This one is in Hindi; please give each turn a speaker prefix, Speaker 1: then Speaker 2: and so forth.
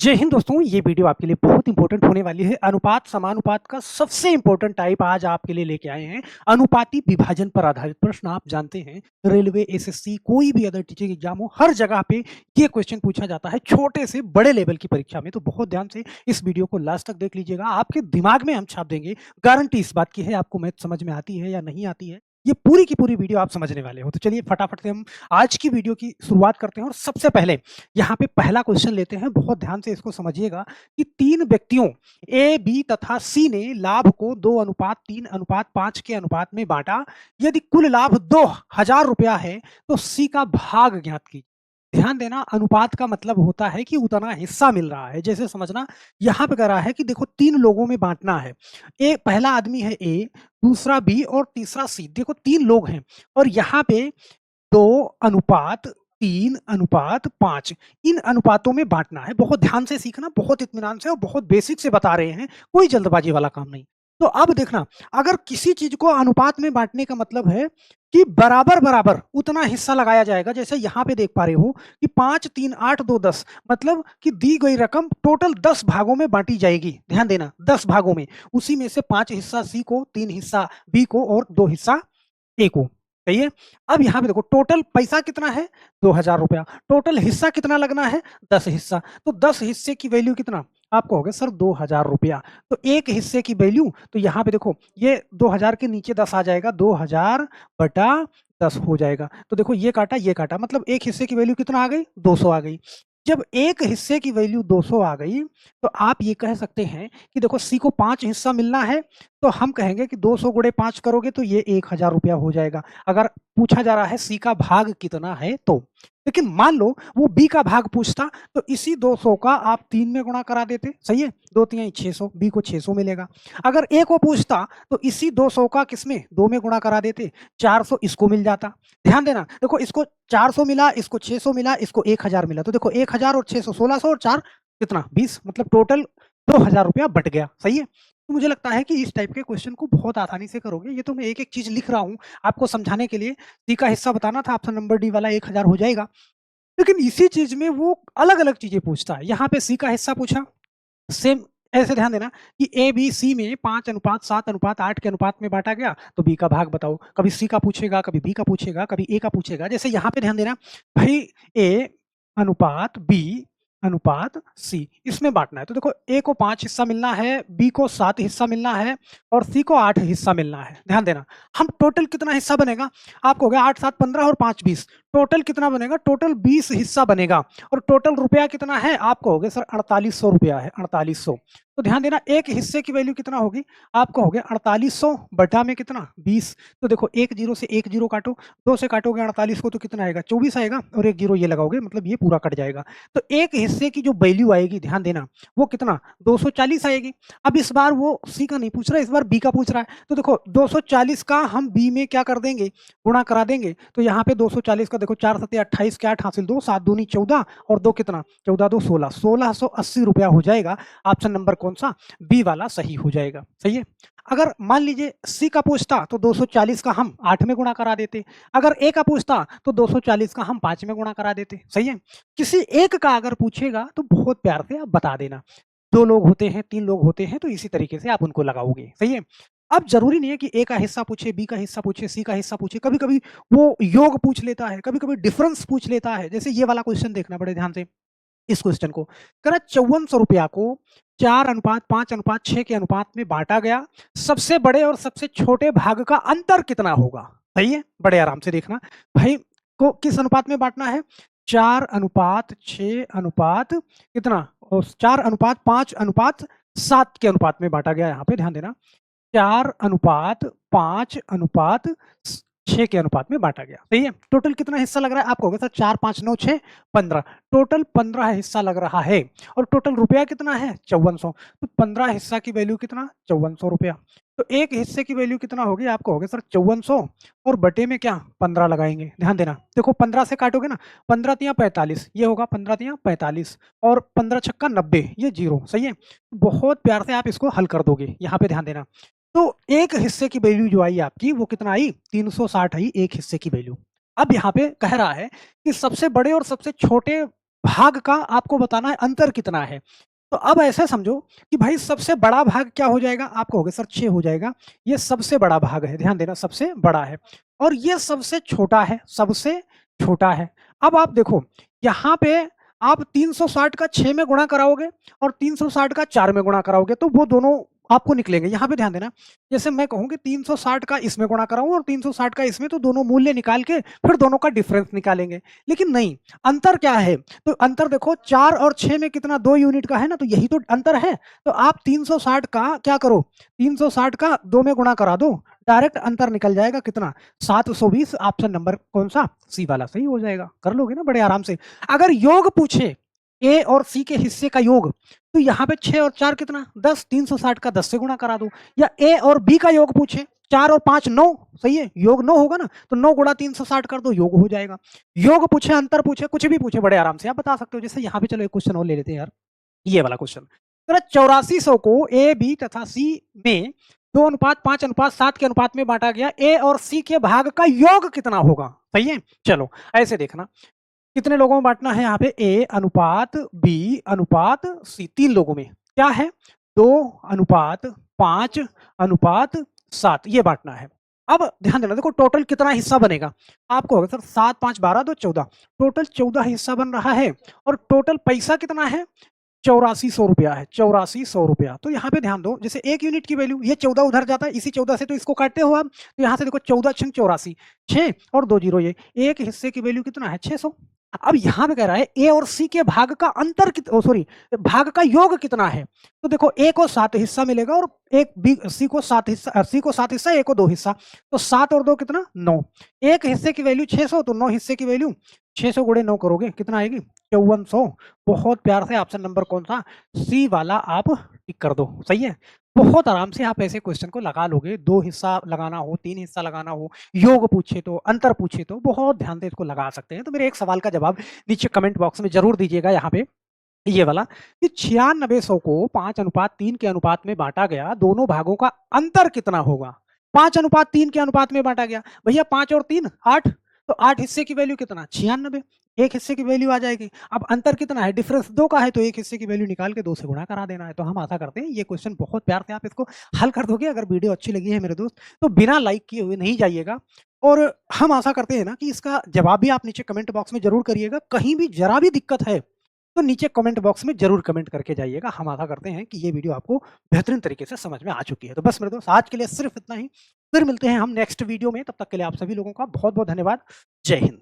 Speaker 1: जय हिंद दोस्तों, ये वीडियो आपके लिए बहुत इंपॉर्टेंट होने वाली है। अनुपात समानुपात का सबसे इंपॉर्टेंट टाइप आज आपके लिए लेके आए हैं। अनुपाती विभाजन पर आधारित प्रश्न। आप जानते हैं रेलवे, एसएससी, कोई भी अदर टीचिंग एग्जाम हो, हर जगह पे ये क्वेश्चन पूछा जाता है, छोटे से बड़े लेवल की परीक्षा में। तो बहुत ध्यान से इस वीडियो को लास्ट तक देख लीजिएगा, आपके दिमाग में हम छाप देंगे। गारंटी इस बात की है, आपको मैथ समझ में आती है या नहीं आती है, ये पूरी की पूरी वीडियो आप समझने वाले हो। तो चलिए फटाफट से हम आज की वीडियो की शुरुआत करते हैं। और सबसे पहले यहाँ पे पहला क्वेश्चन लेते हैं, बहुत ध्यान से इसको समझिएगा कि तीन व्यक्तियों ए, बी तथा सी ने लाभ को 2:3:5 के अनुपात में बांटा। यदि कुल लाभ 2000 रुपया है तो सी का भाग ज्ञात कीजिए। ध्यान देना, अनुपात का मतलब होता है कि उतना हिस्सा मिल रहा है। जैसे समझना, यहाँ पे कह रहा है कि देखो तीन लोगों में बांटना है। पहला आदमी है ए, दूसरा बी और तीसरा सी। देखो तीन लोग हैं और यहाँ पे 2:3:5 इन अनुपातों में बांटना है। बहुत ध्यान से सीखना, बहुत इत्मीनान से और बहुत बेसिक से बता रहे हैं, कोई जल्दबाजी वाला काम नहीं। तो अब देखना, अगर किसी चीज को अनुपात में बांटने का मतलब है कि बराबर बराबर उतना हिस्सा लगाया जाएगा। जैसे यहाँ पे देख पा रहे हो कि 5, 3, 8, 2, 10, मतलब कि दी गई रकम टोटल 10 भागों में बांटी जाएगी। ध्यान देना, 10 भागों में, उसी में से 5 हिस्सा सी को, 3 हिस्सा बी को और 2 हिस्सा ए को। सही है। अब यहाँ पे देखो टोटल पैसा कितना है, 2000 रुपया। टोटल हिस्सा कितना लगना है, 10 हिस्सा। तो 10 हिस्से की वैल्यू कितना आपको हो गया सर, 2000 रुपया। तो एक हिस्से की वैल्यू, तो यहाँ पे देखो ये 2000 के नीचे 10 आ जाएगा, 2000/10 हो जाएगा। तो देखो ये काटा, मतलब एक हिस्से की वैल्यू कितना आ गई, 200 आ गई। जब एक हिस्से की वैल्यू 200 आ गई तो आप ये कह सकते हैं कि देखो सी को 5 हिस्सा मिलना है, तो हम कहेंगे कि 200 गुणे 5 करोगे तो ये 1000 रुपया हो जाएगा। अगर पूछा जा रहा है सी का भाग कितना है तो। लेकिन मान लो वो बी का भाग पूछता तो इसी 200 का आप 3 में गुणा करा देते। सही है, 2×3 600, बी को 600 मिलेगा। अगर ए को पूछता तो इसी 200 का किसमें 2 में गुणा करा देते, 400 इसको मिल जाता। ध्यान देना, देखो इसको 400 मिला, इसको 600 मिला, इसको 1000 मिला। तो देखो 1000 और 600 1600 और 4 कितना 20, मतलब टोटल 2000 रुपया बट गया। सही है। तो मुझे लगता है कि इस टाइप के क्वेश्चन को बहुत आसानी से करोगे। ये तो मैं एक एक चीज लिख रहा हूँ आपको समझाने के लिए। सी का हिस्सा बताना था, ऑप्शन नंबर डी वाला 1000 हो जाएगा। लेकिन इसी चीज में वो अलग अलग चीजें पूछता है। यहाँ पे सी का हिस्सा पूछा, सेम ऐसे ध्यान देना कि ए बी सी में 5:7:8 के अनुपात में बांटा गया, तो बी का भाग बताओ। कभी सी का पूछेगा, कभी बी का पूछेगा, कभी ए का पूछेगा। जैसे यहाँ पे ध्यान देना भाई, ए अनुपात बी अनुपात सी, इसमें बांटना है। तो देखो ए को 5 हिस्सा मिलना है, बी को 7 हिस्सा मिलना है और सी को 8 हिस्सा मिलना है। ध्यान देना, हम टोटल कितना हिस्सा बनेगा आपको हो गया, 8 7 15 और 5 20, टोटल कितना बनेगा, टोटल 20 हिस्सा बनेगा। और टोटल रुपया कितना है आपको हो गया सर, 4800 रुपया है, 4800। तो ध्यान देना, एक हिस्से की वैल्यू कितना होगी आपको हो गया 4800 बटा में कितना 20। तो देखो एक जीरो से एक जीरो काटो, 2 से काटोगे 48 को तो कितना आएगा 24 आएगा, और एक जीरो ये लगाओगे, मतलब ये पूरा कट जाएगा। तो एक हिस्से की जो वैल्यू आएगी, ध्यान देना, वो कितना 240 आएगी। अब इस बार वो सी का नहीं पूछ रहा है, इस बार बी का पूछ रहा है। तो देखो 240 का हम बी में क्या कर देंगे, गुणा करा देंगे। तो यहाँ पे 240 का देखो 4 7 28 के 8 हासिल 2, 7 दूनी 14 और 2 कितना 14 2 16, 1680 रुपया हो जाएगा। ऑप्शन नंबर कौन सा, बी वाला सही हो जाएगा। सही है। अगर मान लीजिए सी का पूछता तो 240 का हम 8 में गुणा करा देते। अगर ए का पूछता तो 240 का हम 5 में गुणा करा देते। सही है। किसी एक का अगर पूछेगा तो बहुत प्यार से आप बता देना। 2 लोग होते हैं, 3 लोग होते हैं, तो इसी तरीके से आप उनको लगाओगे। सही है। अब जरूरी नहीं है कि ए का हिस्सा पूछे, बी का हिस्सा पूछे, सी का हिस्सा पूछे। कभी कभी वो योग पूछ लेता है, कभी कभी डिफरेंस पूछ लेता है। जैसे ये वाला क्वेश्चन देखना बड़े ध्यान से, इस क्वेश्चन को करा 5400 रुपया को 4:5:6 के अनुपात में बांटा गया। सबसे बड़े और सबसे छोटे भाग का अंतर कितना होगा। सही है, बड़े आराम से देखना भाई, को किस अनुपात में बांटना है, 4:6 अनुपात कितना, और 4:5:7 के अनुपात में बांटा गया। यहाँ पे ध्यान देना, 4:5:6 के अनुपात में बांटा गया। सही है। टोटल कितना हिस्सा लग रहा है आपको, सर 4 5 9 6 15, टोटल 15 हिस्सा लग रहा है। और टोटल रुपया कितना है 5400। तो 15 हिस्सा की वैल्यू कितना 5400 रुपया। तो एक हिस्से की वैल्यू कितना होगी आपको होगी सर 5400, और बटे में क्या 15 लगाएंगे। ध्यान देना, देखो 15 से काटोगे ना, 15 तिया 45, ये होगा 15 तिया 45 और 15 छक्का 90, ये जीरो। सही है। बहुत प्यार से आप इसको हल कर दोगे। यहाँ पे ध्यान देना, तो एक हिस्से की वैल्यू जो आई आपकी वो कितना आई 360 आई, एक हिस्से की वैल्यू। अब यहाँ पे कह रहा है कि सबसे बड़े और सबसे छोटे भाग का आपको बताना है अंतर कितना है। तो अब ऐसे समझो कि भाई सबसे बड़ा भाग क्या हो जाएगा? आप कहोगे सर 6 हो जाएगा। ये सबसे बड़ा भाग है, ध्यान देना सबसे बड़ा है और ये सबसे छोटा है, सबसे छोटा है। अब आप देखो यहाँ पे आप 360 का 6 में गुणा कराओगे और 360 का 4 में गुणा कराओगे तो वो दोनों आपको निकलेंगे। यहाँ पे ध्यान देना, जैसे मैं कहूँ कि 360 का इसमें गुणा कराऊँ और 360 का इसमें, तो दोनों मूल्य निकाल के फिर दोनों का डिफरेंस निकालेंगे। लेकिन नहीं, अंतर क्या है? तो अंतर देखो 4 और 6 में कितना 2 यूनिट का है ना, तो यही तो अंतर है। तो आप 360 का क्या करो, 360 का 2 में गुणा करा दो, डायरेक्ट अंतर निकल जाएगा कितना 720। ऑप्शन नंबर कौन सा? सी वाला सही हो जाएगा। कर लोगे ना बड़े आराम से। अगर योग पूछे ए और सी के हिस्से का योग, तो यहाँ पे 6 और 4 कितना 10, 360 का 10 से गुणा करा दो। या ए और बी का योग पूछे 4 और 5 9, सही है, योग 9 होगा ना, तो 9 गुणा 360 कर दो, योग हो जाएगा। योग पूछे, अंतर पूछे, कुछ भी पूछे, बड़े आराम से आप बता सकते हो। जैसे यहाँ पे चलो एक क्वेश्चन और ले लेते हैं यार, ये वाला क्वेश्चन। 8400 को ए बी तथा सी में 2:5:7 के अनुपात में बांटा गया। ए और सी के भाग का योग कितना होगा? सही है, चलो ऐसे देखना कितने लोगों में बांटना है। यहाँ पे ए अनुपात बी अनुपात सी, 3 लोगों में क्या है 2:5:7 ये बांटना है। अब ध्यान देना, देखो टोटल कितना हिस्सा बनेगा। आपको होगा सर 7 5 12 2 14, टोटल 14 हिस्सा बन रहा है और टोटल पैसा कितना है 8400 रुपया है, 8400 रुपया। तो यहाँ पे ध्यान दो, जैसे 1 यूनिट की वैल्यू ये 14 उधर जाता है, इसी 14 से तो इसको काटते हो आप, तो यहाँ से देखो 14 छंग 84, 6 और 2 जीरो, ये एक हिस्से की वैल्यू कितना है 600। अब यहाँ पे कह रहा है ए और सी के भाग का अंतर सॉरी भाग का योग कितना है। तो देखो ए को 7 हिस्सा मिलेगा और एक बी सी को 7 हिस्सा, सी को 7 हिस्सा, ए को 2 हिस्सा, तो 7 और 2 कितना 9। एक हिस्से की वैल्यू 600, तो 9 हिस्से की वैल्यू 600 गुणे 9 करोगे कितना आएगी 5400। बहुत प्यार से ऑप्शन नंबर कौन सा? सी वाला आप टिक कर दो, सही है। बहुत आराम से आप ऐसे क्वेश्चन को लगा लोगे। 2 हिस्सा लगाना हो, 3 हिस्सा लगाना हो, योग पूछे तो, अंतर पूछे तो, बहुत ध्यान से इसको लगा सकते हैं। तो मेरे एक सवाल का जवाब नीचे कमेंट बॉक्स में जरूर दीजिएगा, यहाँ पे ये वाला कि 9600 को 5:3 के अनुपात में बांटा गया, दोनों भागों का अंतर कितना होगा? 5:3 के अनुपात में बांटा गया भैया, 5 और 3 8, तो 8 हिस्से की वैल्यू कितना 96, एक हिस्से की वैल्यू आ जाएगी। अब अंतर कितना है, डिफरेंस 2 का है, तो एक हिस्से की वैल्यू निकाल के 2 से गुणा करा देना है। तो हम आशा करते हैं ये क्वेश्चन बहुत प्यार से आप इसको हल कर दोगे। अगर वीडियो अच्छी लगी है मेरे दोस्त, तो बिना लाइक किए हुए नहीं जाइएगा। और हम आशा करते हैं ना कि इसका जवाब भी आप नीचे कमेंट बॉक्स में जरूर करिएगा। कहीं भी जरा भी दिक्कत है तो नीचे कमेंट बॉक्स में जरूर कमेंट करके जाइएगा। हम आशा करते हैं कि ये वीडियो आपको बेहतरीन तरीके से समझ में आ चुकी है। तो बस मेरे दोस्त आज के लिए सिर्फ इतना ही, फिर मिलते हैं हम नेक्स्ट वीडियो में। तब तक के लिए आप सभी लोगों का बहुत बहुत धन्यवाद। जय हिंद।